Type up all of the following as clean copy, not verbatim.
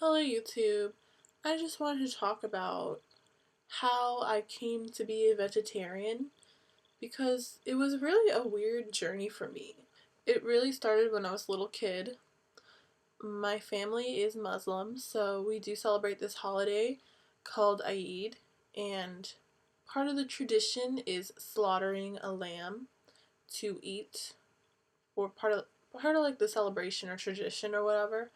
Hello YouTube. I just wanted to talk about how I came to be a vegetarian because it was really a weird journey for me. It really started when I was a little kid. My family is Muslim, so we do celebrate this holiday called Eid, and part of the tradition is slaughtering a lamb to eat, or part of like the celebration or tradition or whatever.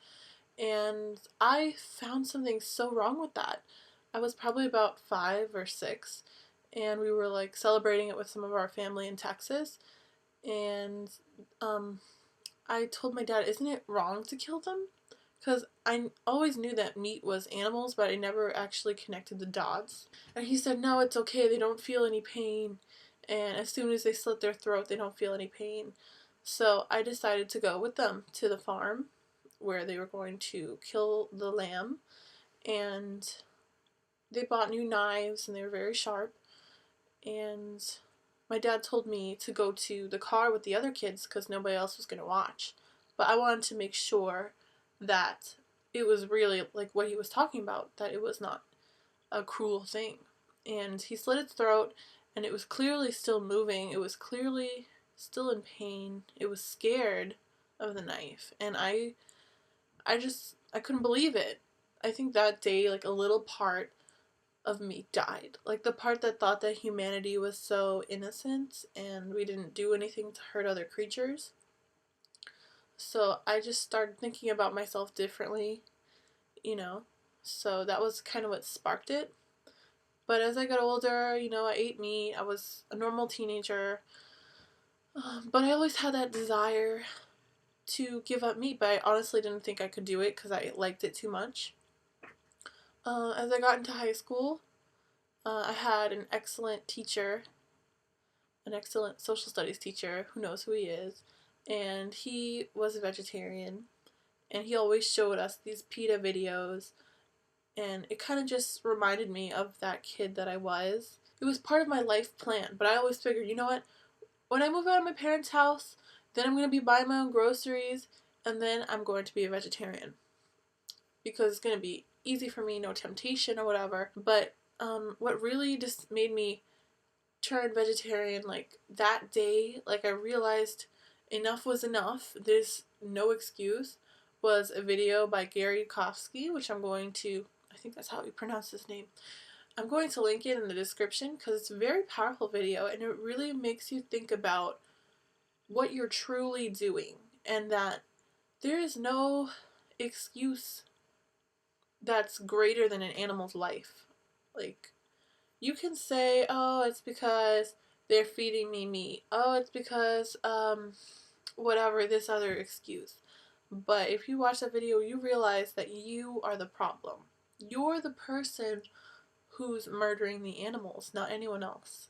And I found something so wrong with that. I was probably about 5 or 6, and we were like celebrating it with some of our family in Texas. And um, I told my dad, "Isn't it wrong to kill them?" Because I always knew that meat was animals, but I never actually connected the dots. And he said, "No, it's okay. They don't feel any pain. And as soon as they slit their throat, they don't feel any pain." So I decided to go with them to the farm where they were going to kill the lamb, and they bought new knives and they were very sharp. And my dad told me to go to the car with the other kids because nobody else was going to watch, but I wanted to make sure that it was really like what he was talking about, that it was not a cruel thing. And he slit its throat, and it was clearly still moving. It was clearly still in pain. It was scared of the knife, and I couldn't believe it. I think that day, like, a little part of me died. Like, the part that thought that humanity was so innocent and we didn't do anything to hurt other creatures. So I just started thinking about myself differently, you know. So that was kind of what sparked it. But as I got older, I ate meat. I was a normal teenager. But I always had that desire to give up meat, but I honestly didn't think I could do it because I liked it too much. As I got into high school, I had an excellent teacher, an excellent social studies teacher who knows who he is, and he was a vegetarian, and he always showed us these PETA videos, and it kind of just reminded me of that kid that I was. It was part of my life plan, but I always figured, you know what, when I move out of my parents' house, then I'm going to be buying my own groceries, and then I'm going to be a vegetarian. Because it's going to be easy for me, no temptation or whatever. But what really just made me turn vegetarian, like that day, like I realized enough was enough, there's no excuse, was a video by Gary Yourofsky, which I think that's how you pronounce his name. I'm going to link it in the description because it's a very powerful video and it really makes you think about what you're truly doing, and that there is no excuse that's greater than an animal's life. Like, you can say, "Oh, it's because they're feeding me meat. Oh, it's because, whatever, this other excuse." But if you watch that video, you realize that you are the problem. You're the person who's murdering the animals, not anyone else.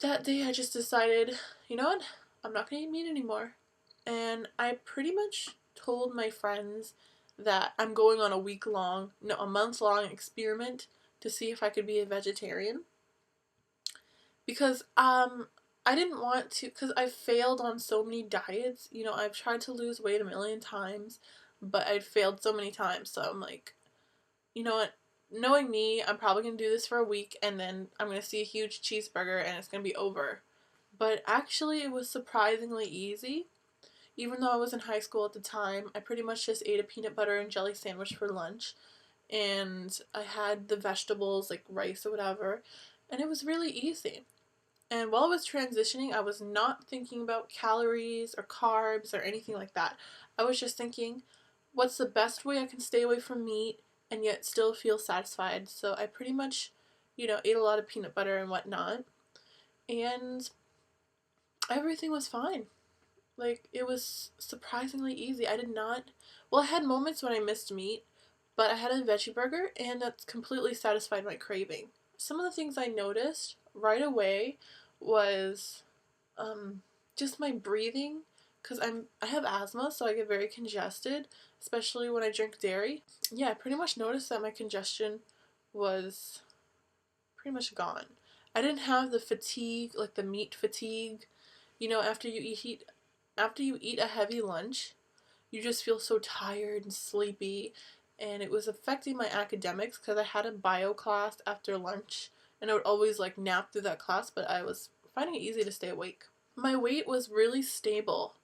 That day, I just decided, you know what? I'm not going to eat meat anymore. And I pretty much told my friends that I'm going on a month-long experiment to see if I could be a vegetarian. Because I didn't want to, because I've failed on so many diets. I've tried to lose weight a million times, but I'd failed so many times. So I'm like, you know what? Knowing me, I'm probably going to do this for a week and then I'm going to see a huge cheeseburger and it's going to be over. But actually, it was surprisingly easy. Even though I was in high school at the time, I pretty much just ate a peanut butter and jelly sandwich for lunch. And I had the vegetables, like rice or whatever. And it was really easy. And while I was transitioning, I was not thinking about calories or carbs or anything like that. I was just thinking, what's the best way I can stay away from meat and yet still feel satisfied? So I pretty much, ate a lot of peanut butter and whatnot. And everything was fine. Like, it was surprisingly easy. I had moments when I missed meat, but I had a veggie burger and that's completely satisfied my craving. Some of the things I noticed right away was just my breathing, because I have asthma, so I get very congested, especially when I drink dairy. Yeah, I pretty much noticed that my congestion was pretty much gone. I didn't have the fatigue, like the meat fatigue. After you eat a heavy lunch, you just feel so tired and sleepy, and it was affecting my academics because I had a bio class after lunch, and I would always like nap through that class, but I was finding it easy to stay awake. My weight was really stable,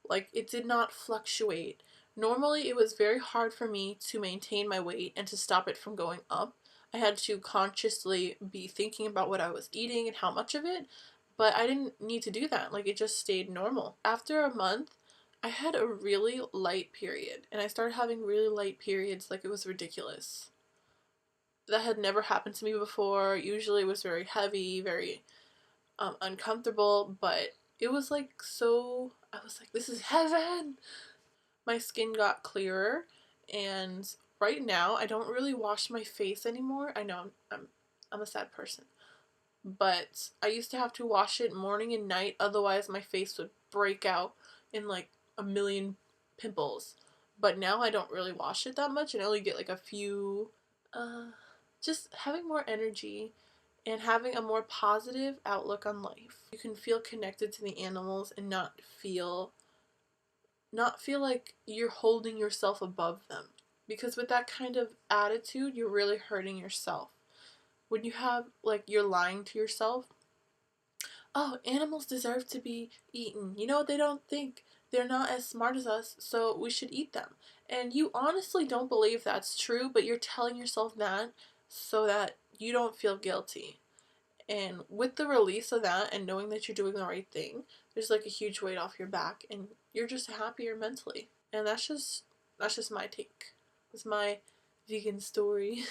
like it did not fluctuate. Normally, it was very hard for me to maintain my weight and to stop it from going up. I had to consciously be thinking about what I was eating and how much of it, but I didn't need to do that. Like, it just stayed normal. After a month, I had a really light period, and I started having really light periods like it was ridiculous. That had never happened to me before. Usually it was very heavy, very uncomfortable, but it was like so, I was like, this is heaven! My skin got clearer, and right now I don't really wash my face anymore. I know I'm a sad person, but I used to have to wash it morning and night, otherwise my face would break out in like a million pimples. But now I don't really wash it that much and I only get like a few. Uh, just having more energy and having a more positive outlook on life. You can feel connected to the animals and not feel like you're holding yourself above them. Because with that kind of attitude, you're really hurting yourself. When you have, like, you're lying to yourself, oh, animals deserve to be eaten. You know what? They don't think. They're not as smart as us, so we should eat them. And you honestly don't believe that's true, but you're telling yourself that so that you don't feel guilty. And with the release of that and knowing that you're doing the right thing, there's like a huge weight off your back and you're just happier mentally. And that's just my take. It's my vegan story.